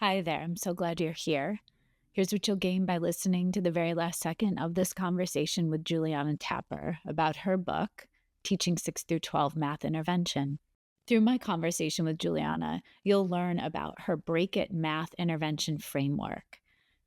Hi there. I'm so glad you're here. Here's what you'll gain by listening to the very last second of this conversation with Juliana Tapper about her book, Teaching 6 through 12 Math Intervention. Through my conversation with Juliana, you'll learn about her B.R.E.A.K math intervention framework.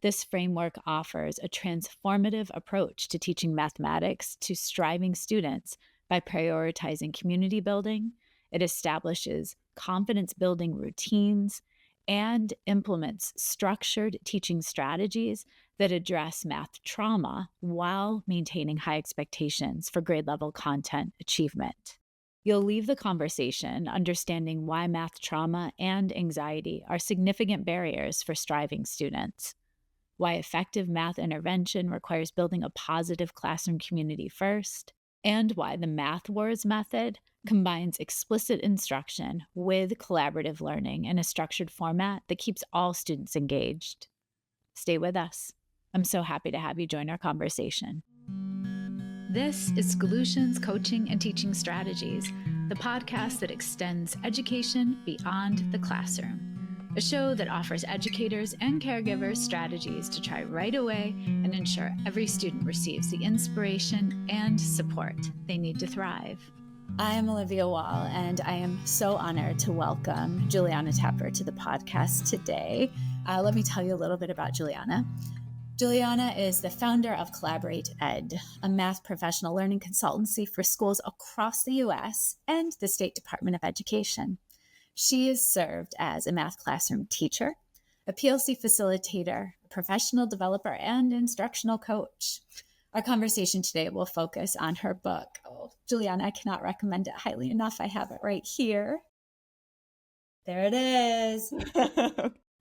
This framework offers a transformative approach to teaching mathematics to striving students by prioritizing community building. It establishes confidence building routines and implements structured teaching strategies that address math trauma while maintaining high expectations for grade level content achievement. You'll leave the conversation understanding why math trauma and anxiety are significant barriers for striving students, why effective math intervention requires building a positive classroom community first, and why the Math Wars method combines explicit instruction with collaborative learning in a structured format that keeps all students engaged. Stay with us. I'm so happy to have you join our conversation. This is Solutions, Coaching, and Teaching Strategies, the podcast that extends education beyond the classroom. A show that offers educators and caregivers strategies to try right away and ensure every student receives the inspiration and support they need to thrive. I am Olivia Wall, and I am so honored to welcome Juliana Tapper to the podcast today. Let me tell you a little bit about Juliana. Juliana is the founder of Collaborate-Ed, a math professional learning consultancy for schools across the U.S. and the State Department of Education. She has served as a math classroom teacher, a PLC facilitator, a professional developer, and instructional coach. Our conversation today will focus on her book. Oh, Juliana, I cannot recommend it highly enough. I have it right here. There it is.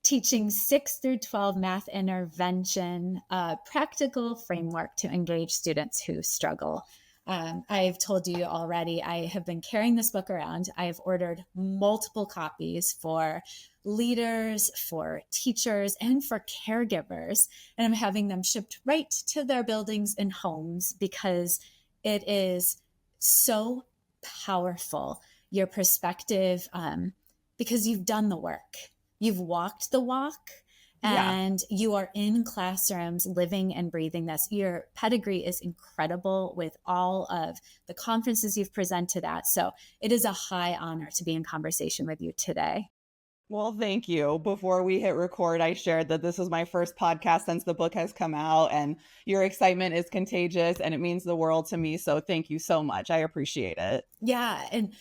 Teaching 6 through 12 Math Intervention, a practical framework to engage students who struggle. I've told you already, I have been carrying this book around. I have ordered multiple copies for leaders, for teachers, and for caregivers. And I'm having them shipped right to their buildings and homes because it is so powerful, your perspective, because you've done the work. You've walked the walk. And you are in classrooms living and breathing this. Your pedigree is incredible with all of the conferences you've presented at. So it is a high honor to be in conversation with you today. Well, thank you. Before we hit record, I shared that this was my first podcast since the book has come out, and your excitement is contagious and it means the world to me. So thank you so much. I appreciate it. Yeah. And,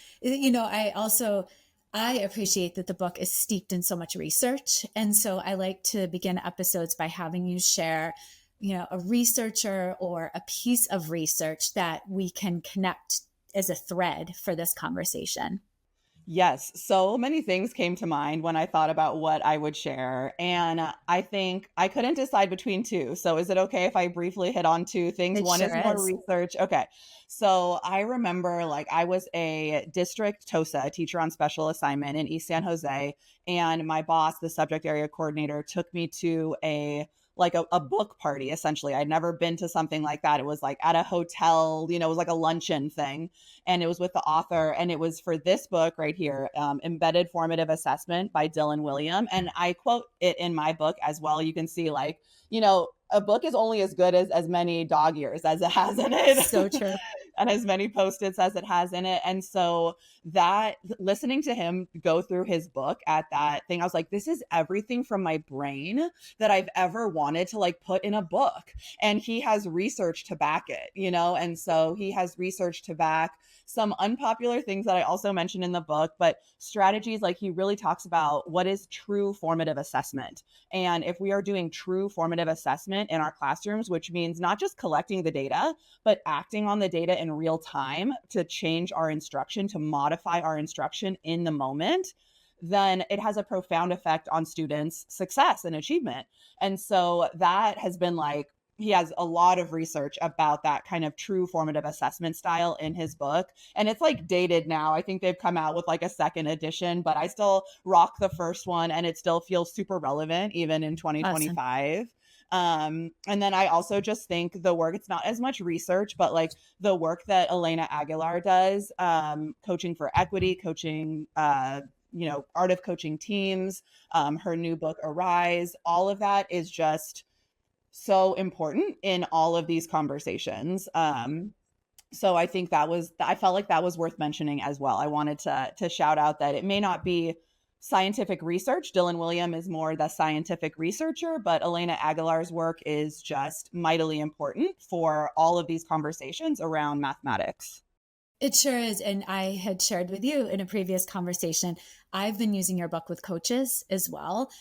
I appreciate that the book is steeped in so much research. And so I like to begin episodes by having you share, a researcher or a piece of research that we can connect as a thread for this conversation. Yes, so many things came to mind when I thought about what I would share. And I think I couldn't decide between two. So is it okay if I briefly hit on two things? It One sure is more is. research. Okay. So I remember I was a district TOSA, teacher on special assignment in East San Jose. And my boss, the subject area coordinator, took me to a book party. Essentially, I'd never been to something like that. It was like at a hotel, it was like a luncheon thing, and it was with the author, and it was for this book right here, Embedded Formative Assessment by Dylan William. And I quote it in my book as well. You can see a book is only as good as many dog ears as it has in it. So true. And as many Post-its as it has in it. And so that, listening to him go through his book at that thing, I was like, this is everything from my brain that I've ever wanted to put in a book. And he has research to back it, and so he has research to back some unpopular things that I also mentioned in the book, but strategies. He really talks about what is true formative assessment. And if we are doing true formative assessment in our classrooms, which means not just collecting the data, but acting on the data in real time to change our instruction, to modify our instruction in the moment, then it has a profound effect on students' success and achievement. And so that has been he has a lot of research about that kind of true formative assessment style in his book. And it's dated now. I think they've come out with a second edition, but I still rock the first one and it still feels super relevant even in 2025. Awesome. And then I also just think the work, it's not as much research, but the work that Elena Aguilar does, coaching for equity, coaching Art of Coaching Teams, her new book, Arise, all of that is just so important in all of these conversations. So I felt like that was worth mentioning as well. I wanted to shout out that it may not be scientific research. Dylan William is more the scientific researcher, but Elena Aguilar's work is just mightily important for all of these conversations around mathematics. It sure is. And I had shared with you in a previous conversation, I've been using your book with coaches as well,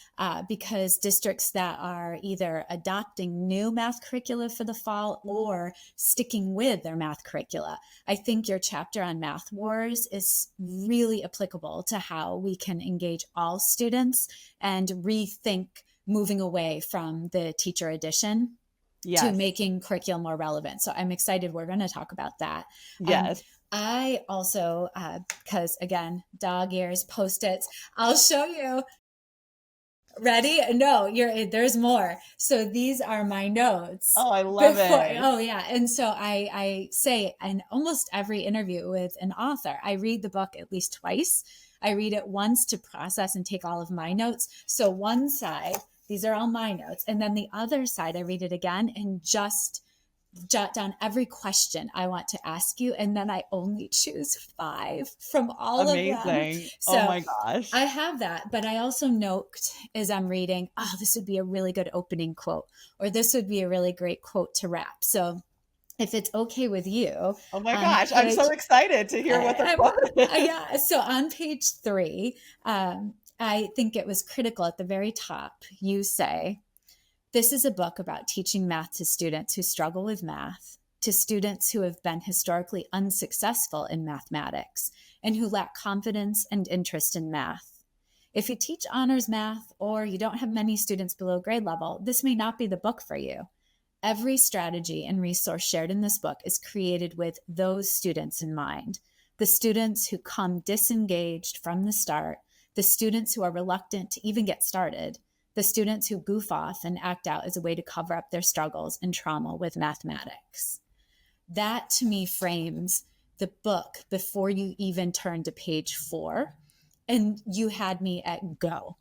because districts that are either adopting new math curricula for the fall or sticking with their math curricula. I think your chapter on Math Wars is really applicable to how we can engage all students and rethink moving away from the teacher edition to Yes. making curriculum more relevant. So I'm excited. We're going to talk about that. Yes. I also, because again, dog ears, Post-its, I'll show you. Ready? No, there's more. So these are my notes. Oh, I love it. Oh yeah. And so I say in almost every interview with an author, I read the book at least twice. I read it once to process and take all of my notes. So one side, these are all my notes. And then the other side, I read it again and just jot down every question I want to ask you. And then I only choose 5 from all Amazing. of them. So, oh my gosh. I have that, but I also note as I'm reading, oh, this would be a really good opening quote, or this would be a really great quote to wrap. So if it's okay with you. Oh my gosh, I'm so excited to hear what the quote is. Yeah. So on page 3, I think it was critical at the very top. You say, this is a book about teaching math to students who struggle with math, to students who have been historically unsuccessful in mathematics, and who lack confidence and interest in math. If you teach honors math or you don't have many students below grade level, this may not be the book for you. Every strategy and resource shared in this book is created with those students in mind. The students who come disengaged from the start, the students who are reluctant to even get started, the students who goof off and act out as a way to cover up their struggles and trauma with mathematics. That to me frames the book before you even turn to page 4, and you had me at go.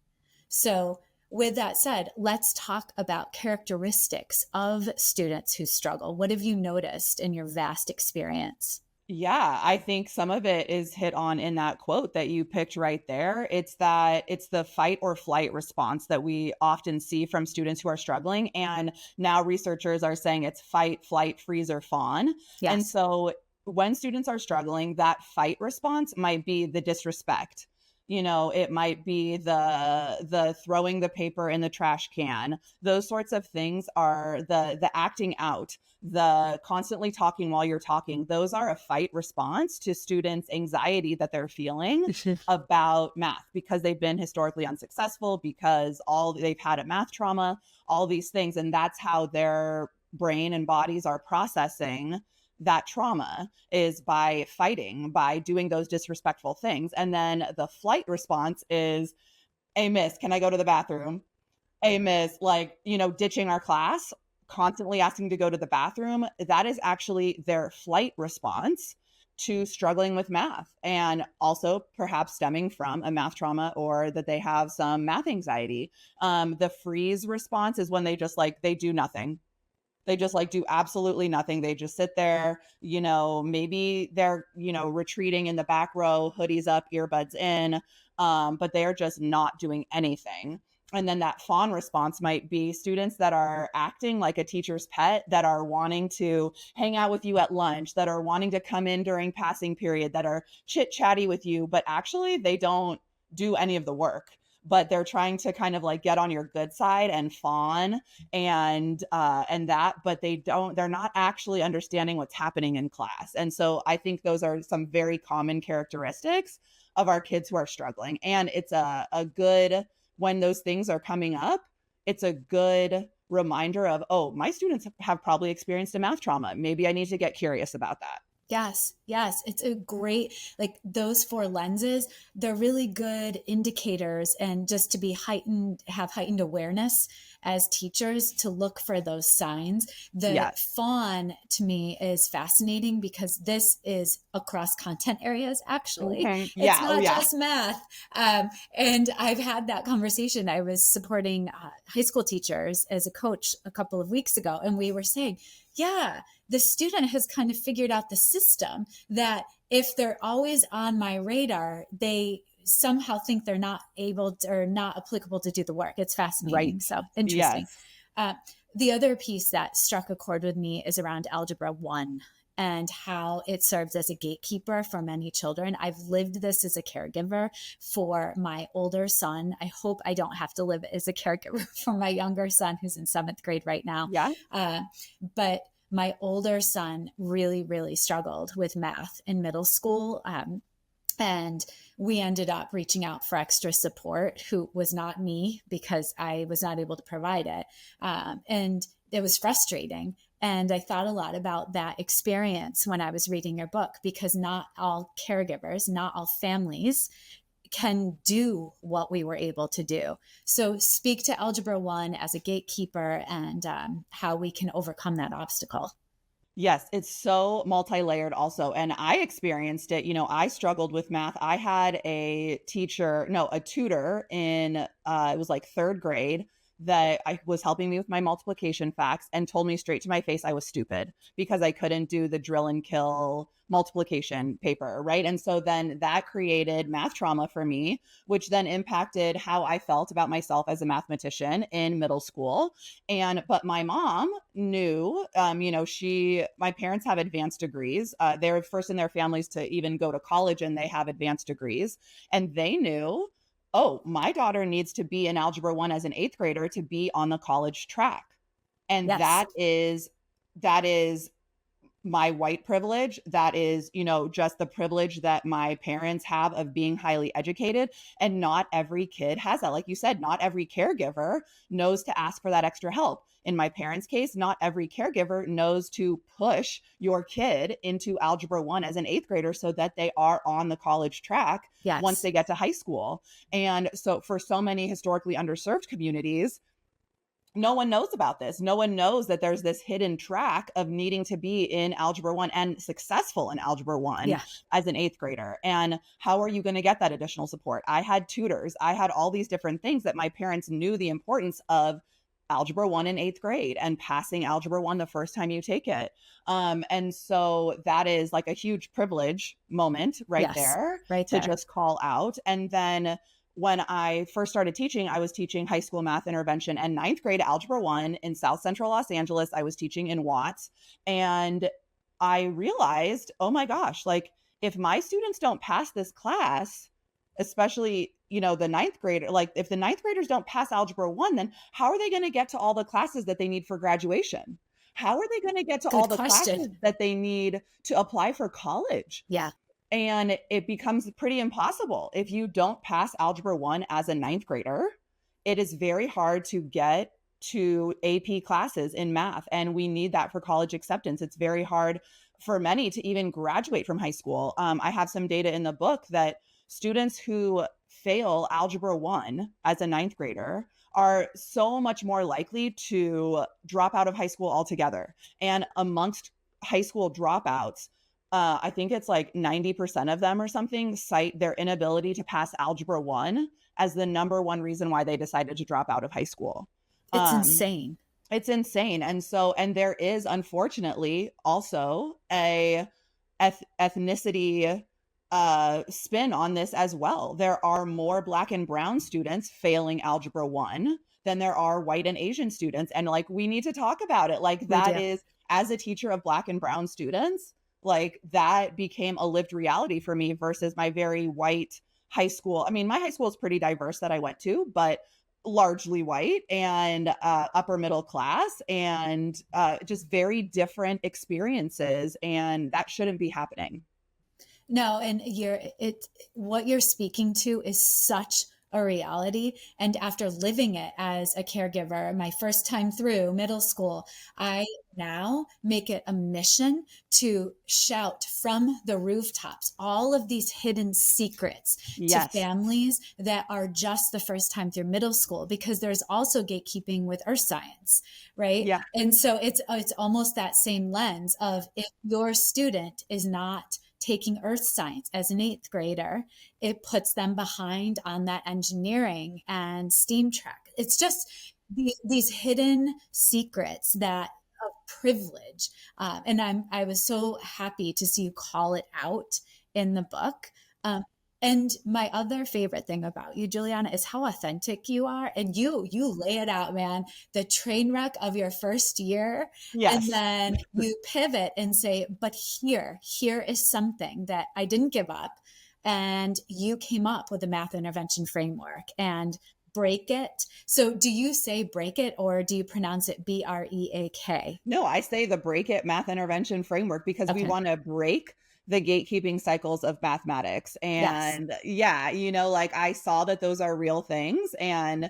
So with that said, let's talk about characteristics of students who struggle. What have you noticed in your vast experience? Yeah, I think some of it is hit on in that quote that you picked right there. It's the fight or flight response that we often see from students who are struggling. And now researchers are saying it's fight, flight, freeze, or fawn. Yes. And so when students are struggling, that fight response might be the disrespect. It might be the throwing the paper in the trash can. Those sorts of things are the acting out, the constantly talking while you're talking. Those are a fight response to students' anxiety that they're feeling about math because they've been historically unsuccessful, because they've had a math trauma, all these things. And that's how their brain and bodies are processing that trauma, is by fighting, by doing those disrespectful things. And then the flight response is, hey, miss, can I go to the bathroom? Hey, miss, ditching our class, constantly asking to go to the bathroom. That is actually their flight response to struggling with math, and also perhaps stemming from a math trauma or that they have some math anxiety. The freeze response is when they just they do nothing. They just do absolutely nothing. They just sit there, maybe they're, retreating in the back row, hoodies up, earbuds in, but they're just not doing anything. And then that fawn response might be students that are acting like a teacher's pet, that are wanting to hang out with you at lunch, that are wanting to come in during passing period, that are chit chatty with you, but actually they don't do any of the work. But they're trying to kind of get on your good side and fawn and that, but they're not actually understanding what's happening in class. And so I think those are some very common characteristics of our kids who are struggling. And it's a good, when those things are coming up, it's a good reminder of, oh, my students have probably experienced a math trauma. Maybe I need to get curious about that. Yes, yes. It's a great, like those four lenses, they're really good indicators and just to be heightened, have heightened awareness as teachers to look for those signs. The Yes. fawn to me is fascinating because this is across content areas, actually. Mhm. It's Yeah. Oh, not yeah. just math. And I've had that conversation. I was supporting high school teachers as a coach a couple of weeks ago, and we were saying, yeah, the student has kind of figured out the system that if they're always on my radar, they somehow think they're not able to, or not applicable to do the work. It's Right. fascinating. So interesting. Yes. Uh, the other piece that struck a chord with me is around Algebra 1 and how it serves as a gatekeeper for many children. I've lived this as a caregiver for my older son. I hope I don't have to live as a caregiver for my younger son who's in seventh grade right now. Yeah. But my older son really, really struggled with math in middle school. And we ended up reaching out for extra support, who was not me because I was not able to provide it. And it was frustrating. And I thought a lot about that experience when I was reading your book, because not all caregivers, not all families can do what we were able to do. So, speak to Algebra 1 as a gatekeeper and how we can overcome that obstacle. Yes, it's so multi-layered also, and I experienced it, I struggled with math. I had a teacher no, a tutor in, it was like 3rd grade that I was helping me with my multiplication facts and told me straight to my face I was stupid because I couldn't do the drill and kill multiplication paper, right? And so then that created math trauma for me, which then impacted how I felt about myself as a mathematician in middle school. But my mom knew, my parents have advanced degrees. They're first in their families to even go to college and they have advanced degrees. And they knew, oh, my daughter needs to be in Algebra 1 as an 8th grader to be on the college track. And Yes. that is my white privilege. That is, just the privilege that my parents have of being highly educated. And not every kid has that. Like you said, not every caregiver knows to ask for that extra help. In my parents' case, not every caregiver knows to push your kid into Algebra 1 as an 8th grader so that they are on the college track once Yes. they get to high school. And so for so many historically underserved communities, no one knows about this. No one knows that there's this hidden track of needing to be in Algebra 1 and successful in Algebra 1 Yeah. as an 8th grader. And how are you going to get that additional support? I had tutors, I had all these different things that my parents knew the importance of Algebra 1 in 8th grade and passing Algebra 1 the first time you take it. And so that is like a huge privilege moment right Yes. there Right to there. just call out. And then when I first started teaching, I was teaching high school math intervention and 9th grade Algebra 1 in South Central Los Angeles. I was teaching in Watts. And I realized, oh my gosh, like if my students don't pass this class, especially, the 9th grader, like if the 9th graders don't pass Algebra 1, then how are they going to get to all the classes that they need for graduation? How are they going to get to all Good the question. classes that they need to apply for college? Yeah. And it becomes pretty impossible. If you don't pass Algebra 1 as a 9th grader, it is very hard to get to AP classes in math. And we need that for college acceptance. It's very hard for many to even graduate from high school. I have some data in the book that students who fail Algebra 1 as a 9th grader are so much more likely to drop out of high school altogether. And amongst high school dropouts, I think it's like 90% of them or something cite their inability to pass Algebra 1 as the number one reason why they decided to drop out of high school. It's Um, insane. it's insane. And there is unfortunately also a ethnicity spin on this as well. There are more Black and brown students failing Algebra 1 than there are white and Asian students. And like, we need to talk about it. Like, We that do. is, as a teacher of Black and brown students, like that became a lived reality for me versus my very white high school. I mean, my high school is pretty diverse that I went to, but largely white and upper middle class and just very different experiences. And that shouldn't be happening. No, and what you're speaking to is such a reality. And after living it as a caregiver, my first time through middle school, I now make it a mission to shout from the rooftops all of these hidden secrets to Yes. families that are just the first time through middle school, because there's also gatekeeping with earth science, right? Yeah. And so it's almost that same lens of, if your student is not taking earth science as an eighth grader, it puts them behind on that engineering and STEAM track. It's just these hidden secrets that of privilege. And I was so happy to see you call it out in the book. And my other favorite thing about you, Juliana, is how authentic you are. And you lay it out, man. The train wreck of your first year. And Yes. then you pivot and say, but here is something that I didn't give up. And you came up with a math intervention framework and break it. So do you say break it, or do you pronounce it B.R.E.A.K? No, I say the Break It math intervention framework because we Okay. want to break the gatekeeping cycles of mathematics. Yes. And yeah, like I saw that those are real things, and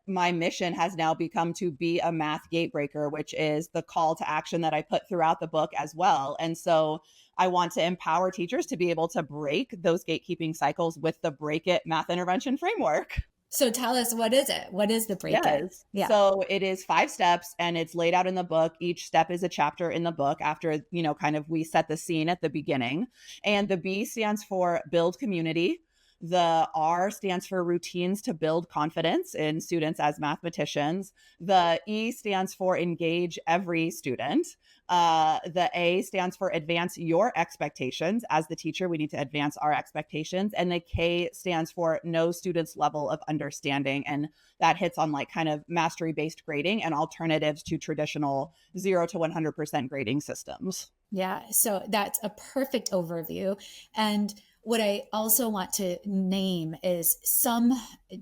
my mission has now become to be a math gatebreaker, which is the call to action that I put throughout the book as well. And so I want to empower teachers to be able to break those gatekeeping cycles with the Break It math intervention framework. So tell us, what is it? What is the break it? Yes. Yeah. So it is 5 steps and it's laid out in the book. Each step is a chapter in the book after, kind of we set the scene at the beginning. And the B stands for build community. The R stands for routines to build confidence in students as mathematicians. The E stands for engage every student. The A stands for advance your expectations. As the teacher, we need to advance our expectations. And the K stands for know students' level of understanding. And that hits on like kind of mastery based grading and alternatives to traditional 0 to 100% grading systems. Yeah. So that's a perfect overview. And what I also want to name is some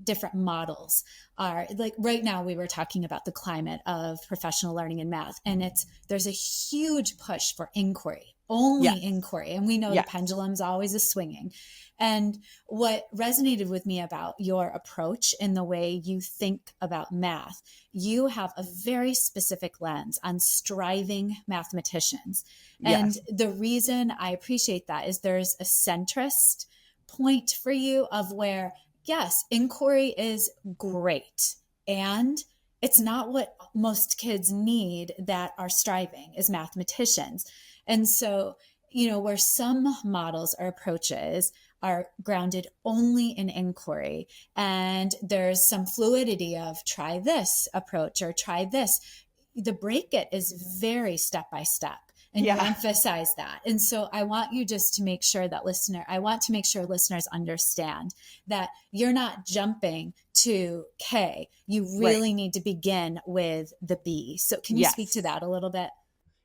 different models are like, right now we were talking about the climate of professional learning in math, and there's a huge push for inquiry, only Yes. inquiry. And we know the Yes. pendulum's always a swinging. And what resonated with me about your approach in the way you think about math, you have a very specific lens on striving mathematicians. And Yes. the reason I appreciate that is there's a centrist point for you of where, yes, inquiry is great. And it's not what most kids need that are striving as mathematicians. And so, where some models or approaches are grounded only in inquiry, and there's some fluidity of try this approach or try this, the break it is very step by step, and you Yeah. emphasize that. And so I want you just to make sure that listeners understand that you're not jumping to K. You Right. really need to begin with the B. So can you speak to Yes. that a little bit?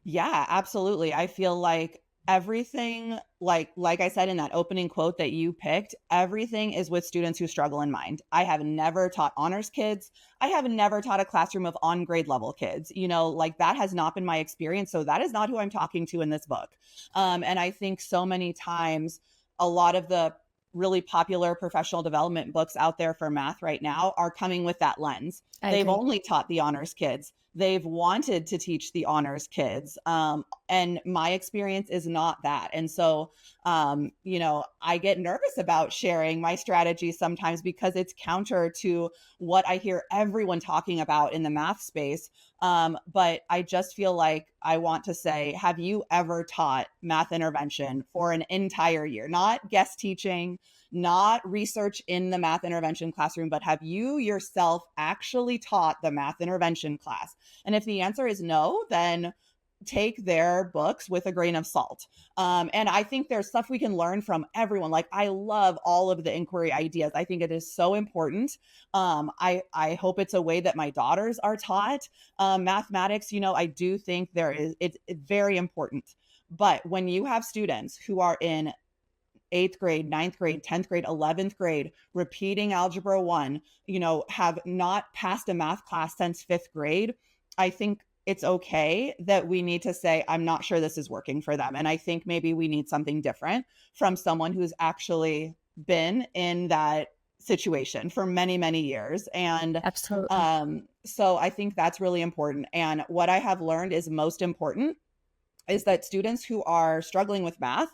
Yeah, absolutely. I feel like everything, like I said in that opening quote that you picked, everything is with students who struggle in mind. I have never taught honors kids. I have never taught a classroom of on grade level kids. Like that has not been my experience. So that is not who I'm talking to in this book. And I think so many times a lot of the really popular professional development books out there for math right now are coming with that lens. I They've agree. only taught the honors kids. They've wanted to teach the honors kids. And my experience is not that. And so, I get nervous about sharing my strategy sometimes because it's counter to what I hear everyone talking about in the math space. But I just feel like I want to say, have you ever taught math intervention for an entire year? Not guest teaching, not research in the math intervention classroom, but have you yourself actually taught the math intervention class? And if the answer is no, then take their books with a grain of salt. And I think there's stuff we can learn from everyone. Like I love all of the inquiry ideas. I think it is so important. I hope it's a way that my daughters are taught mathematics. I do think it's very important. But when you have students who are in 8th grade, 9th grade, 10th grade, 11th grade, repeating Algebra 1, have not passed a math class since 5th grade, I think it's okay that we need to say, I'm not sure this is working for them. And I think maybe we need something different from someone who's actually been in that situation for many, many years. And Absolutely. so I think that's really important. And what I have learned is most important is that students who are struggling with math,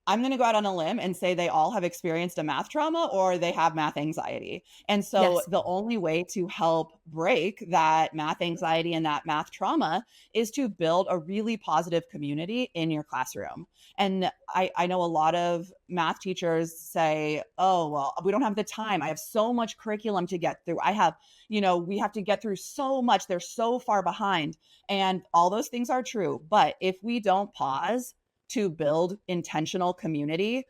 I'm going to go out on a limb and say they all have experienced a math trauma or they have math anxiety. And so Yes. the only way to help break that math anxiety and that math trauma is to build a really positive community in your classroom. And I know a lot of math teachers say, oh, well, we don't have the time. I have so much curriculum to get through. I have, we have to get through so much. They're so far behind. And all those things are true. But if we don't pause to build intentional community,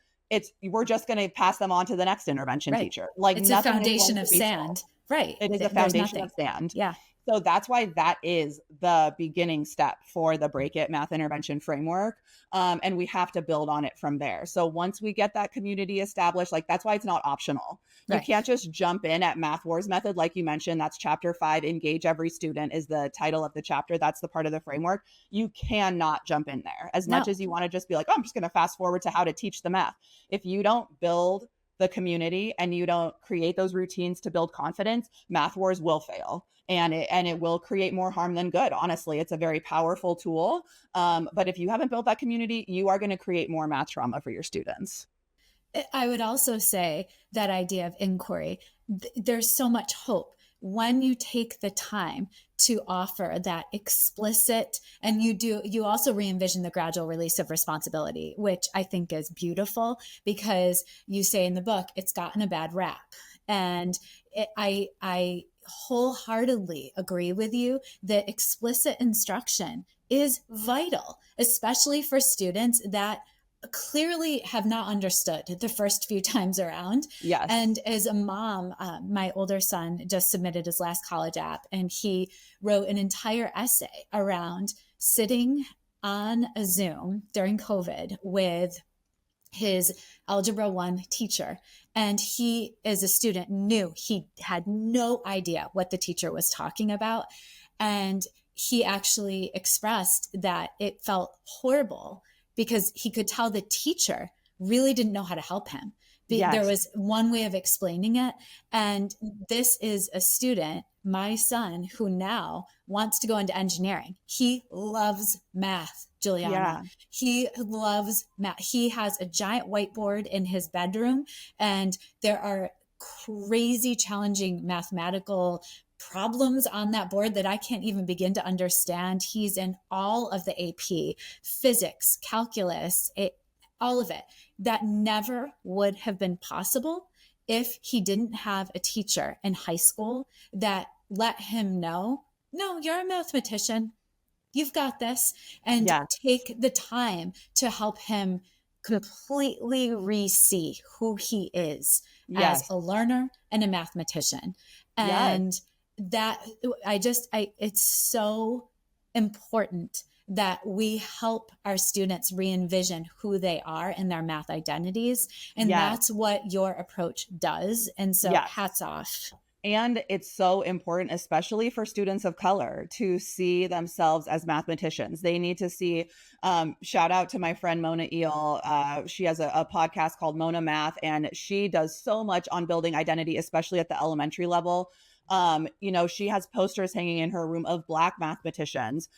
we're just going to pass them on to the next intervention Right. teacher. Like It's a nothing is going foundation to of be solved. sand. Right. It is a There's foundation of nothing. sand. Yeah. So that's why that is the beginning step for the Break It math intervention framework. And we have to build on it from there. So once we get that community established, like that's why it's not optional. You Right. can't just jump in at Math Wars method. Like you mentioned, that's chapter 5, engage every student is the title of the chapter. That's the part of the framework. You cannot jump in there as much No. as you want to just be like, oh, I'm just going to fast forward to how to teach the math. If you don't build the community and you don't create those routines to build confidence, Math Wars will fail. And it will create more harm than good. Honestly, it's a very powerful tool. But if you haven't built that community, you are going to create more math trauma for your students. I would also say that idea of inquiry, there's so much hope when you take the time to offer that explicit, and you also re-envision the gradual release of responsibility, which I think is beautiful, because you say in the book it's gotten a bad rap. And I wholeheartedly agree with you that explicit instruction is vital, especially for students that clearly have not understood the first few times around. Yes. And as a mom, my older son just submitted his last college app, and he wrote an entire essay around sitting on a Zoom during COVID with his Algebra 1 teacher. And he, as a student, knew he had no idea what the teacher was talking about. And he actually expressed that it felt horrible because he could tell the teacher really didn't know how to help him. There Yes. was one way of explaining it. And this is a student, my son, who now wants to go into engineering. He loves math, Juliana. Yeah. He loves math. He has a giant whiteboard in his bedroom, and there are crazy challenging mathematical problems on that board that I can't even begin to understand. He's in all of the AP, physics, calculus, all of it. That never would have been possible if he didn't have a teacher in high school that let him know, no, you're a mathematician. You've got this. And Yes. take the time to help him completely re-see who he is as Yes. a learner and a mathematician. Yes. And that it's so important that we help our students re-envision who they are and their math identities. And Yes. that's what your approach does. And so Yes. hats off. And it's so important, especially for students of color, to see themselves as mathematicians. They need to see, shout out to my friend Mona Eel. She has a podcast called Mona Math, and she does so much on building identity, especially at the elementary level. She has posters hanging in her room of Black mathematicians,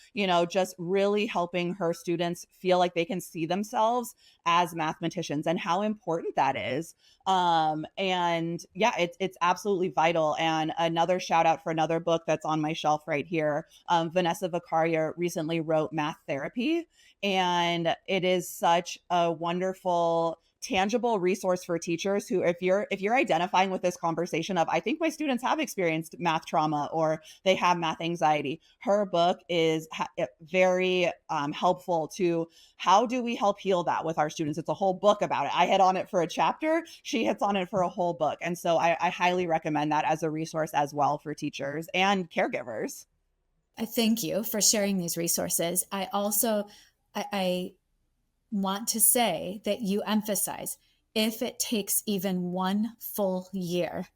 just really helping her students feel like they can see themselves as mathematicians and how important that is. And yeah, it's absolutely vital. And another shout out for another book that's on my shelf right here. Vanessa Vicaria recently wrote Math Therapy, and it is such a wonderful tangible resource for teachers who, if you're identifying with this conversation of, I think my students have experienced math trauma or they have math anxiety, her book is very helpful to how do we help heal that with our students. It's a whole book about it. I hit on it for a chapter, she hits on it for a whole book. And so I highly recommend that as a resource as well for teachers and caregivers. I thank you for sharing these resources. I want to say that you emphasize, if it takes even one full year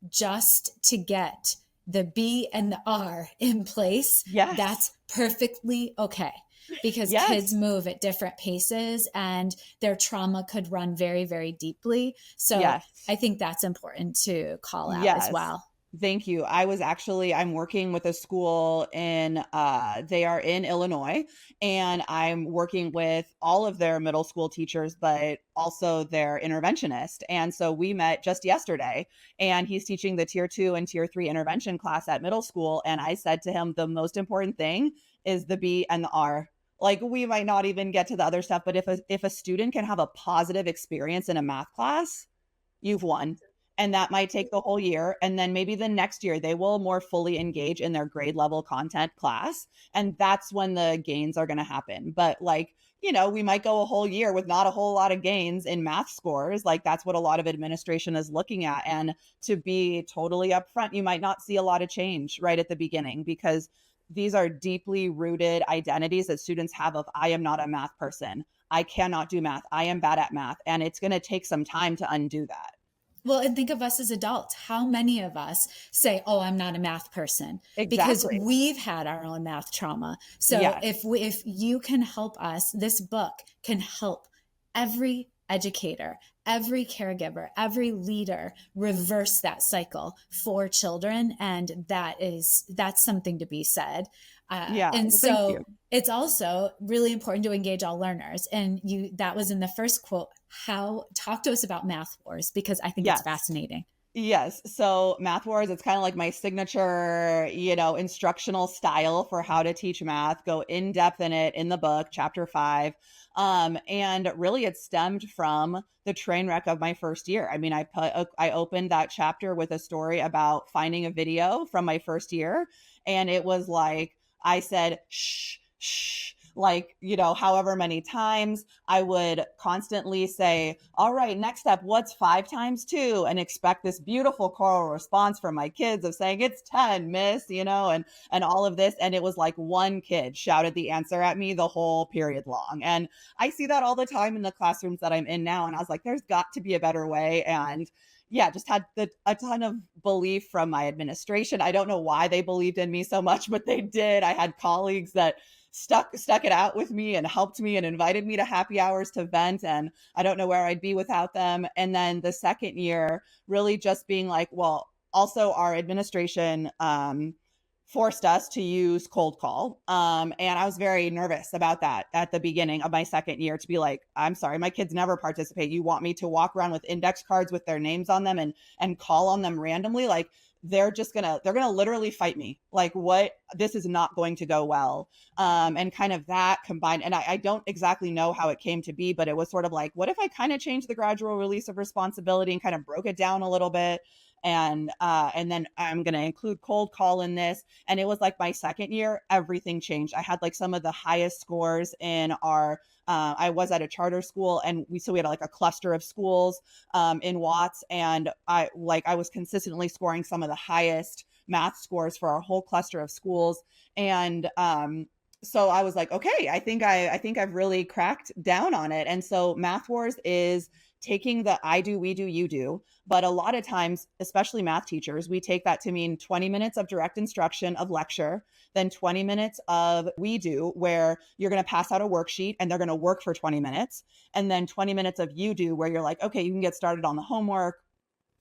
just to get the B and the R in place, Yes. that's perfectly okay, because kids Yes. move at different paces and their trauma could run very, very deeply. So Yes. I think that's important to call out as Yes. well. Thank you. I'm working with a school in they are in Illinois, and I'm working with all of their middle school teachers, but also their interventionist. And so we met just yesterday, and he's teaching the tier 2 and tier 3 intervention class at middle school, and I said to him the most important thing is the B and the R. Like, we might not even get to the other stuff, but if a student can have a positive experience in a math class, you've won. And that might take the whole year. And then maybe the next year they will more fully engage in their grade level content class. And that's when the gains are going to happen. But like, we might go a whole year with not a whole lot of gains in math scores. Like, that's what a lot of administration is looking at. And to be totally upfront, you might not see a lot of change right at the beginning, because these are deeply rooted identities that students have of, I am not a math person. I cannot do math. I am bad at math. And it's going to take some time to undo that. Well, and think of us as adults. How many of us say, "Oh, I'm not a math person," because Exactly. we've had our own math trauma. So Yes. if you can help us, this book can help every educator, every caregiver, every leader reverse that cycle for children, and that's something to be said. Yeah. And Well, thank you. so it's also really important to engage all learners. And that was in the first quote. How Talk to us about Math Wars, because I think it's Yes. fascinating. Yes. So Math Wars, it's kind of like my signature, instructional style for how to teach math. Go in depth in it in the book, chapter 5. And really it stemmed from the train wreck of my first year. I mean, I opened that chapter with a story about finding a video from my first year. And it was like, I said, shh, shh, like, however many times. I would constantly say, all right, next step, what's 5 times 2? And expect this beautiful choral response from my kids of saying, it's 10, miss, and all of this. And it was like one kid shouted the answer at me the whole period long. And I see that all the time in the classrooms that I'm in now. And I was like, there's got to be a better way. And yeah, just had a ton of belief from my administration. I don't know why they believed in me so much, but they did. I had colleagues that stuck it out with me and helped me and invited me to happy hours to vent, and I don't know where I'd be without them. And then the second year really just being like, well, also our administration forced us to use cold call, and I was very nervous about that at the beginning of my second year, to be like, I'm sorry, my kids never participate, you want me to walk around with index cards with their names on them and call on them randomly? Like, they're gonna literally fight me. Like, what? This is not going to go well. And kind of that combined, and I don't exactly know how it came to be, but it was sort of like, what if I kind of changed the gradual release of responsibility and kind of broke it down a little bit? And then I'm going to include cold call in this. And it was like my second year, everything changed. I had like some of the highest scores in our I was at a charter school, and we had like a cluster of schools in Watts, and I was consistently scoring some of the highest math scores for our whole cluster of schools. And so I was like, okay, I think I've really cracked down on it. And so Math Wars is taking the I do, we do, you do. But a lot of times, especially math teachers, we take that to mean 20 minutes of direct instruction of lecture, then 20 minutes of we do, where you're going to pass out a worksheet and they're going to work for 20 minutes. And then 20 minutes of you do, where you're like, okay, you can get started on the homework,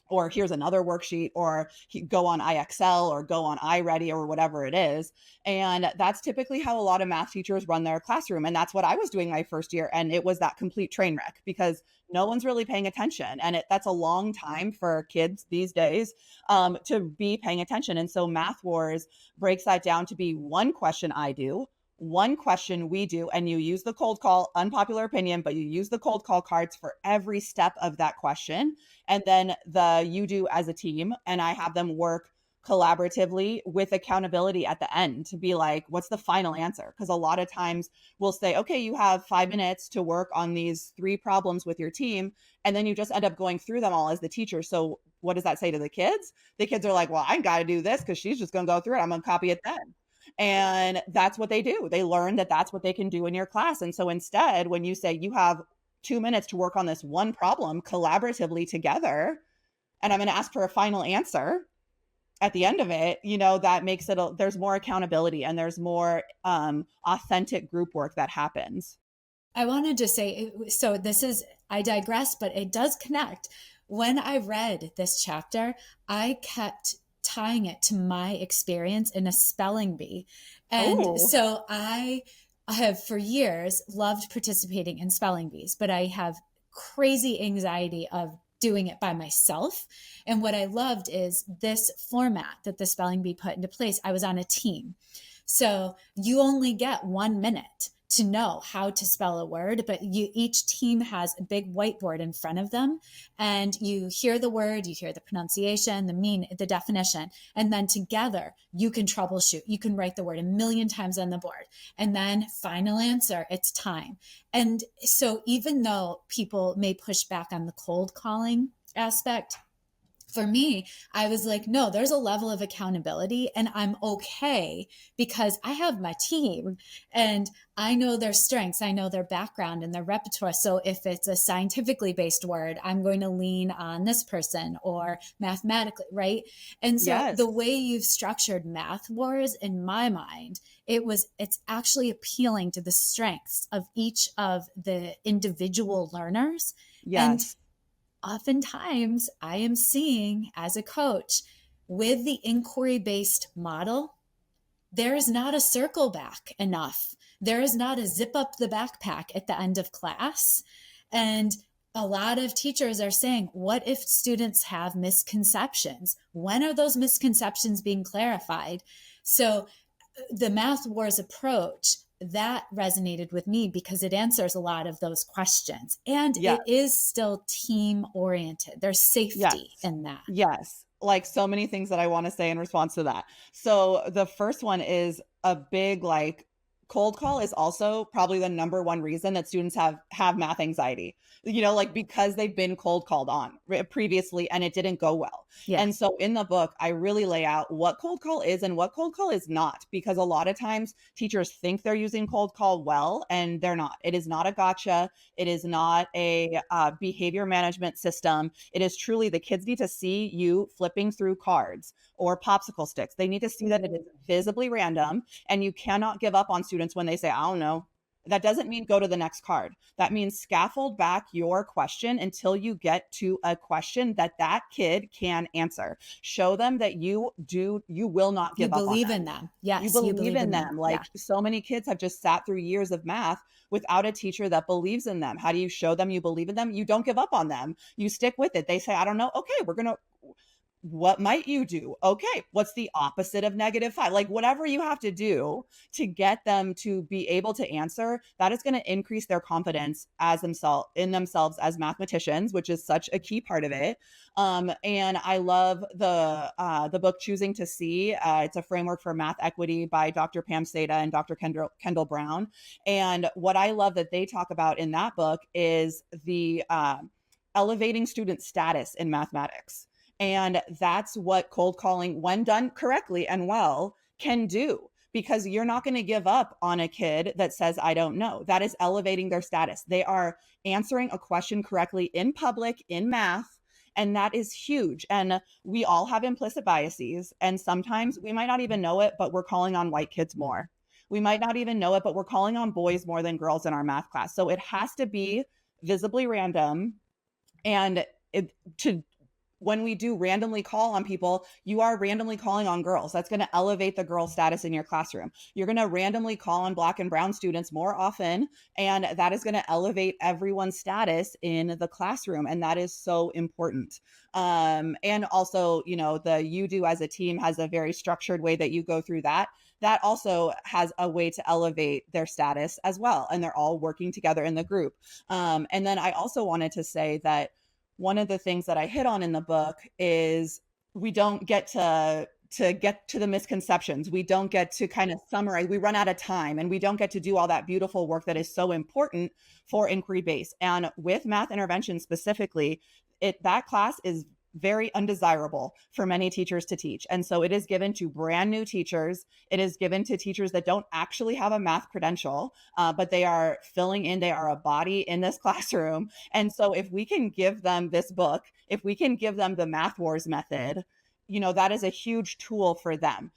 or here's another worksheet, or go on IXL or go on iReady or whatever it is. And that's typically how a lot of math teachers run their classroom. And that's what I was doing my first year. And it was that complete train wreck, because no one's really paying attention. And that's a long time for kids these days to be paying attention. And so Math Wars breaks that down to be one question I do, one question we do, and you use the cold call, unpopular opinion, but you use the cold call cards for every step of that question. And then the you do as a team, and I have them work collaboratively with accountability at the end to be like, what's the final answer? Because a lot of times we'll say, okay, you have 5 minutes to work on these 3 problems with your team. And then you just end up going through them all as the teacher. So what does that say to the kids? The kids are like, well, I got to do this because she's just going to go through it. I'm going to copy it then. And that's what they do. They learn that that's what they can do in your class. And so instead, when you say you have 2 minutes to work on this one problem collaboratively together, and I'm going to ask for a final answer, at the end of it, that makes it there's more accountability and there's more authentic group work that happens. I wanted to say, so this is, I digress, but it does connect. When I read this chapter, I kept tying it to my experience in a spelling bee. And Oh, so I have for years loved participating in spelling bees, but I have crazy anxiety of doing it by myself. And what I loved is this format that the spelling bee put into place. I was on a team. So you only get 1 minute to know how to spell a word, but each team has a big whiteboard in front of them, and you hear the word, you hear the pronunciation, the definition, and then together you can troubleshoot. You can write the word a million times on the board, and then final answer, it's time. And so even though people may push back on the cold calling aspect, for me, I was like, no, there's a level of accountability, and I'm okay because I have my team and I know their strengths, I know their background and their repertoire. So if it's a scientifically based word, I'm going to lean on this person, or mathematically, right? And so yes. the way you've structured Math Wars, in my mind, it's actually appealing to the strengths of each of the individual learners. And Yes. oftentimes I am seeing as a coach, with the inquiry based model, there is not a circle back enough. There is not a zip up the backpack at the end of class. And a lot of teachers are saying, what if students have misconceptions? When are those misconceptions being clarified? So the Math Wars approach, that resonated with me because it answers a lot of those questions, and Yes. it is still team oriented. There's Yes. safety in that. Yes. Like so many things that I want to say in response to that. So the first one is a big like cold call is also probably the number one reason that students have math anxiety. Like because they've been cold called on previously and it didn't go well. Yeah. And so in the book, I really lay out what cold call is and what cold call is not, because a lot of times teachers think they're using cold call well and they're not. It is not a gotcha. It is not a behavior management system. It is truly the kids need to see you flipping through cards or popsicle sticks. They need to see that it is visibly random, and you cannot give up on students when they say, I don't know. That doesn't mean go to the next card. That means scaffold back your question until you get to a question that that kid can answer. Show them that you will not You give up on believe in them. them. You Yes, you believe believe in in them. them. Yeah. Like so many kids have just sat through years of math without a teacher that believes in them. How do you show them you believe in them? You don't give up on them. You stick with it. They say, I don't know. Okay, what might you do? Okay, what's the opposite of -5? Like whatever you have to do to get them to be able to answer, that is going to increase their confidence in themselves as mathematicians, which is such a key part of it. And I love the book Choosing to See. It's a framework for math equity by Dr. Pam Seda and Dr. Kendall Brown. And what I love that they talk about in that book is the elevating student status in mathematics. And that's what cold calling, when done correctly and well, can do, because you're not going to give up on a kid that says, I don't know. That is elevating their status. They are answering a question correctly in public, in math. And that is huge. And we all have implicit biases. And sometimes we might not even know it, but we're calling on white kids more. We might not even know it, but we're calling on boys more than girls in our math class. So it has to be visibly random. And to when we do randomly call on people, you are randomly calling on girls. That's going to elevate the girl status in your classroom. You're going to randomly call on Black and brown students more often, and that is going to elevate everyone's status in the classroom. And that is so important. And also, the you do as a team has a very structured way that you go through that. That also has a way to elevate their status as well. And they're all working together in the group. And then I also wanted to say that one of the things that I hit on in the book is we don't get to get to the misconceptions. We don't get to kind of summarize. We run out of time and we don't get to do all that beautiful work that is so important for inquiry base. And with math intervention specifically, that class is very undesirable for many teachers to teach. And so it is given to brand new teachers. It is given to teachers that don't actually have a math credential, but they are filling in, they are a body in this classroom. And so if we can give them this book, if we can give them the Math Wars method, that is a huge tool for them.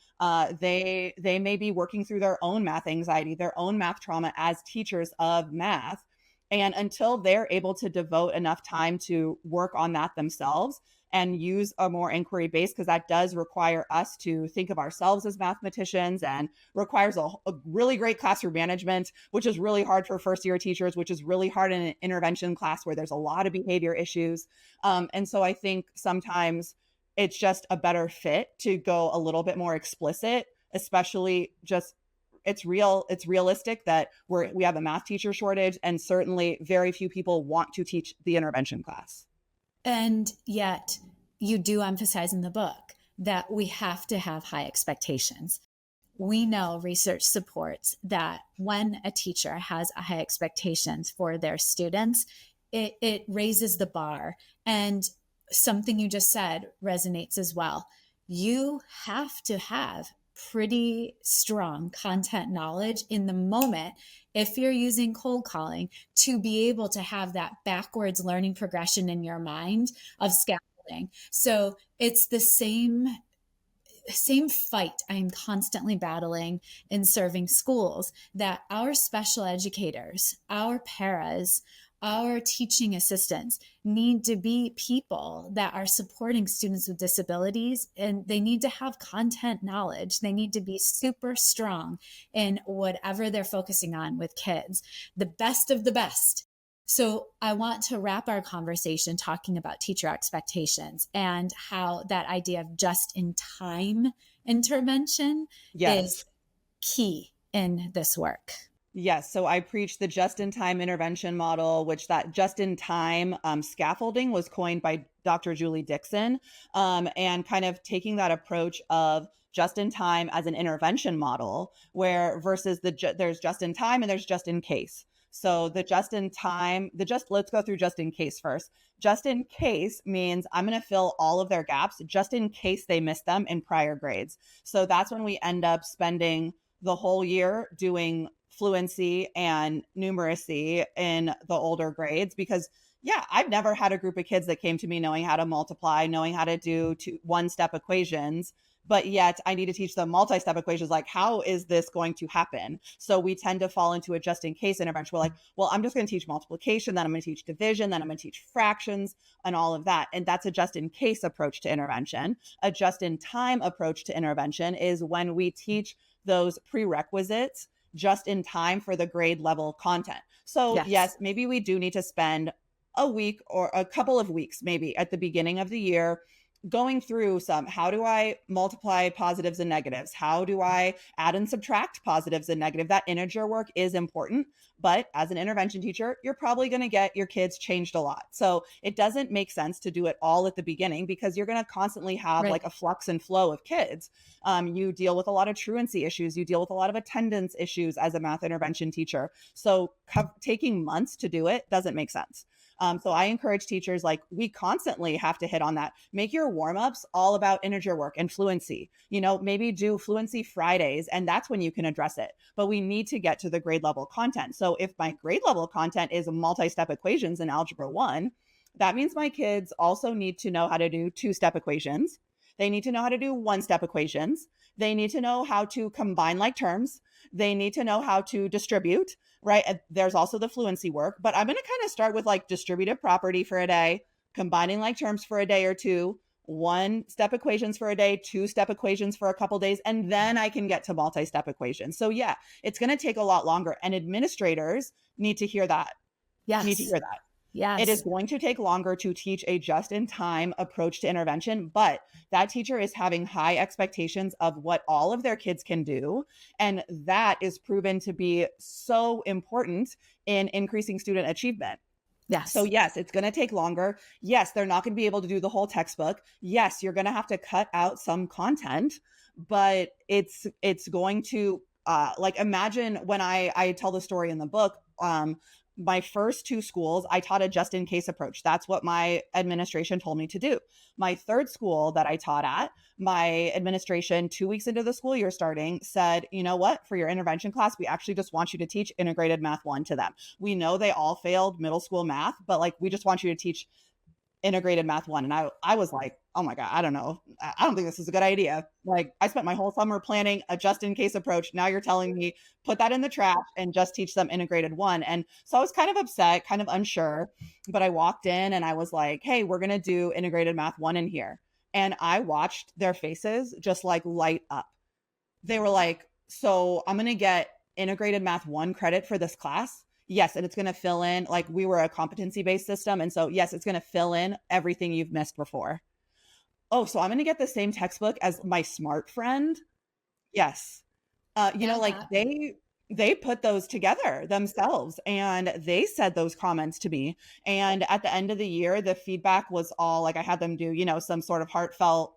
They may be working through their own math anxiety, their own math trauma as teachers of math. And until they're able to devote enough time to work on that themselves and use a more inquiry base, because that does require us to think of ourselves as mathematicians and requires a really great classroom management, which is really hard for first year teachers, which is really hard in an intervention class where there's a lot of behavior issues. And so I think sometimes it's just a better fit to go a little bit more explicit, especially just it's realistic that we have a math teacher shortage, and certainly very few people want to teach the intervention class. And yet you do emphasize in the book that we have to have high expectations. We know research supports that when a teacher has high expectations for their students, it raises the bar. And something you just said resonates as well. You have to have pretty strong content knowledge in the moment if you're using cold calling to be able to have that backwards learning progression in your mind of scaffolding. So it's the same fight I'm constantly battling in serving schools, that our special educators, our paras, our teaching assistants need to be people that are supporting students with disabilities, and they need to have content knowledge. They need to be super strong in whatever they're focusing on with kids, the best of the best. So I want to wrap our conversation talking about teacher expectations and how that idea of just-in-time intervention is key in this work. Yes. So I preach the just-in-time intervention model, which that just-in-time scaffolding was coined by Dr. Julie Dixon, and kind of taking that approach of just-in-time as an intervention model, where versus there's just-in-time and there's just-in-case. So let's go through just in case first. Just in case means I'm going to fill all of their gaps just in case they missed them in prior grades. So that's when we end up spending the whole year doing fluency and numeracy in the older grades, because I've never had a group of kids that came to me knowing how to multiply, knowing how to do one-step equations, but yet I need to teach them multi-step equations. Like, how is this going to happen? So we tend to fall into a just in case intervention. We're like, well, I'm just going to teach multiplication, then I'm going to teach division, then I'm going to teach fractions and all of that. And that's a just in case approach to intervention. A just in time approach to intervention is when we teach those prerequisites just in time for the grade level content. So yes, maybe we do need to spend a week or a couple of weeks, maybe at the beginning of the year, going through how do I multiply positives and negatives? How do I add and subtract positives and negative? That integer work is important, but as an intervention teacher, you're probably going to get your kids changed a lot. So it doesn't make sense to do it all at the beginning, because you're going to constantly have like a flux and flow of kids. You deal with a lot of truancy issues. You deal with a lot of attendance issues as a math intervention teacher. So taking months to do it doesn't make sense. So I encourage teachers, like, we constantly have to hit on that. Make your warm-ups all about integer work and fluency. Maybe do fluency Fridays, and that's when you can address it. But we need to get to the grade level content. So if my grade level content is multi-step equations in Algebra 1, that means my kids also need to know how to do two-step equations. They need to know how to do one-step equations. They need to know how to combine like terms. They need to know how to distribute, right? And there's also the fluency work, but I'm going to kind of start with like distributive property for a day, combining like terms for a day or two, one-step equations for a day, two-step equations for a couple days, and then I can get to multi-step equations. So it's going to take a lot longer, and administrators need to hear that. Need to hear that. Yes. It is going to take longer to teach a just-in-time approach to intervention, but that teacher is having high expectations of what all of their kids can do. And that is proven to be so important in increasing student achievement. Yes. So yes, it's going to take longer. Yes, they're not going to be able to do the whole textbook. Yes, you're going to have to cut out some content, but it's going to like, imagine when I tell the story in the book, my first two schools, I taught a just in case approach. That's what my administration told me to do. My third school that I taught at, my administration 2 weeks into the school year starting said, you know what, for your intervention class, we actually just want you to teach integrated math 1 to them. We know they all failed middle school math, but like, we just want you to teach integrated math one. And I was like, oh my God, I don't know. I don't think this is a good idea. Like, I spent my whole summer planning a just in case approach. Now you're telling me put that in the trash and just teach them integrated one. And so I was kind of upset, kind of unsure, but I walked in and I was like, hey, we're going to do integrated math one in here. And I watched their faces just like light up. They were like, so I'm going to get integrated math one credit for this class. Yes. And it's going to fill in, like, we were a competency based system. And so, yes, it's going to fill in everything you've missed before. Oh, so I'm going to get the same textbook as my smart friend. Yes. You know, like they put those together themselves and they said those comments to me. And at the end of the year, the feedback was all like, I had them do, you know, some sort of heartfelt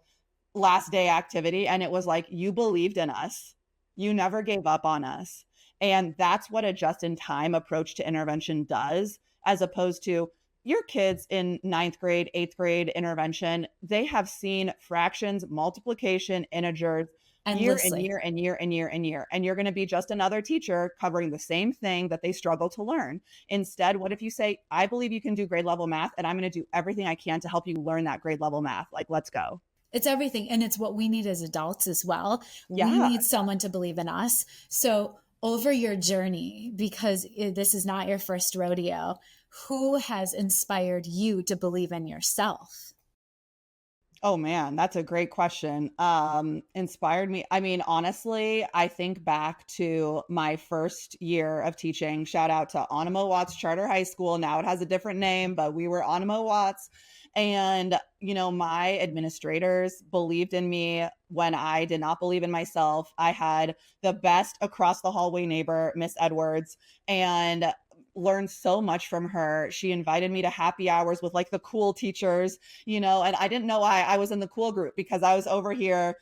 last day activity. And it was like, you believed in us. You never gave up on us. And that's what a just in time approach to intervention does, as opposed to your kids in ninth grade, eighth grade intervention. They have seen fractions, multiplication, integers year and endlessly. year and year and year and year. And you're going to be just another teacher covering the same thing that they struggle to learn. Instead, what if you say, I believe you can do grade level math and I'm going to do everything I can to help you learn that grade level math. Like, let's go. It's everything. And it's what we need as adults as well. We Yeah. need someone to believe in us. So over your journey, because this is not your first rodeo, who has inspired you to believe in yourself? Oh man, that's a great question. Inspired me. I mean, honestly, I think back to my first year of teaching. Shout out to Onimo Watts Charter High School. Now it has a different name, but we were Onimo Watts. And, you know, my administrators believed in me when I did not believe in myself. I had the best across the hallway neighbor, Miss Edwards, and learned so much from her. She invited me to happy hours with like the cool teachers, you know, and I didn't know why I was in the cool group because I was over here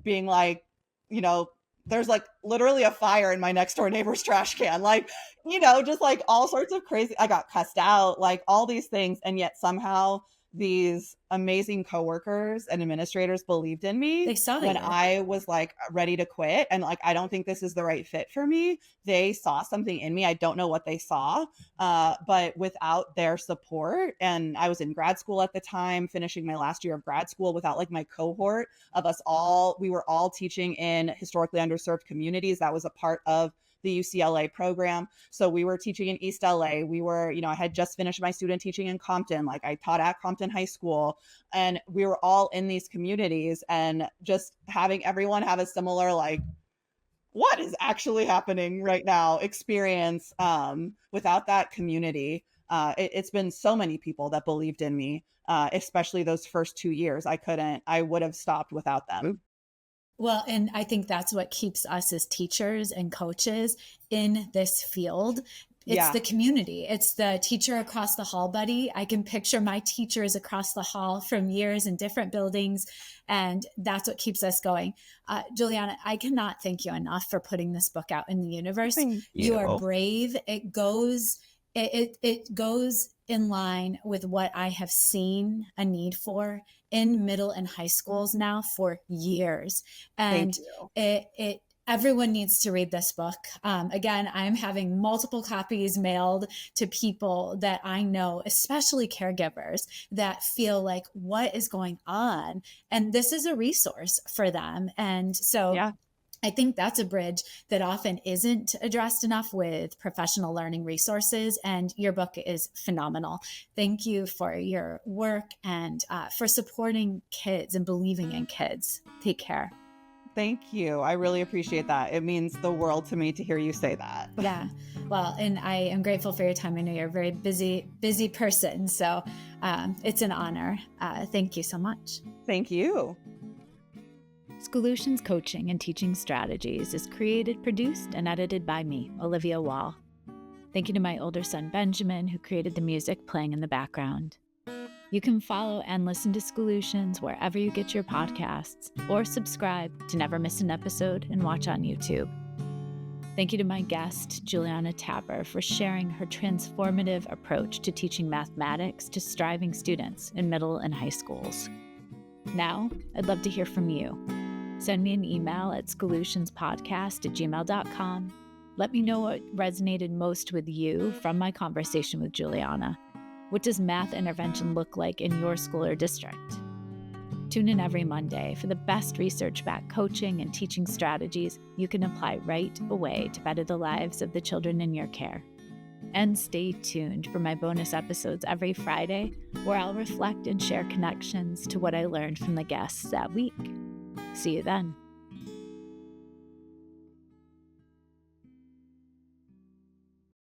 being like, you know, there's like literally a fire in my next door neighbor's trash can. Like, you know, just like all sorts of crazy, I got cussed out, like all these things. And yet somehow these amazing coworkers and administrators believed in me They saw when you. I was like ready to quit and like, I don't think this is the right fit for me. They saw something in me. I don't know what they saw, but without their support, and I was in grad school at the time, finishing my last year of grad school, without like my cohort of us all, we were all teaching in historically underserved communities. That was a part of the UCLA program. So we were teaching in East LA. We were, you know, I had just finished my student teaching in Compton. Like I taught at Compton High School, and we were all in these communities, and just having everyone have a similar, like, what is actually happening right now experience. Without that community, it's been so many people that believed in me, especially those first 2 years. I would have stopped without them. Well, and I think that's what keeps us as teachers and coaches in this field. It's Yeah. the community. It's the teacher across the hall buddy. I can picture my teachers across the hall from years in different buildings, and that's what keeps us going. Juliana, I cannot thank you enough for putting this book out in the universe. Thank You are you. brave. It goes in line with what I have seen a need for in middle and high schools now for years. And Thank you. it everyone needs to read this book. Again, I'm having multiple copies mailed to people that I know, especially caregivers that feel like, what is going on? And this is a resource for them. And so Yeah. I think that's a bridge that often isn't addressed enough with professional learning resources. And your book is phenomenal. Thank you for your work and for supporting kids and believing in kids. Take care. Thank you. I really appreciate that. It means the world to me to hear you say that. Yeah. Well, and I am grateful for your time. I know you're a very busy person. So it's an honor. Thank you so much. Thank you. Schoolutions Coaching and Teaching Strategies is created, produced, and edited by me, Olivia Wall. Thank you to my older son, Benjamin, who created the music playing in the background. You can follow and listen to Schoolutions wherever you get your podcasts, or subscribe to never miss an episode and watch on YouTube. Thank you to my guest, Juliana Tapper, for sharing her transformative approach to teaching mathematics to striving students in middle and high schools. Now, I'd love to hear from you. Send me an email at schoolutionspodcast@gmail.com. Let me know what resonated most with you from my conversation with Juliana. What does math intervention look like in your school or district? Tune in every Monday for the best research-backed coaching and teaching strategies you can apply right away to better the lives of the children in your care. And stay tuned for my bonus episodes every Friday, where I'll reflect and share connections to what I learned from the guests that week. See you then.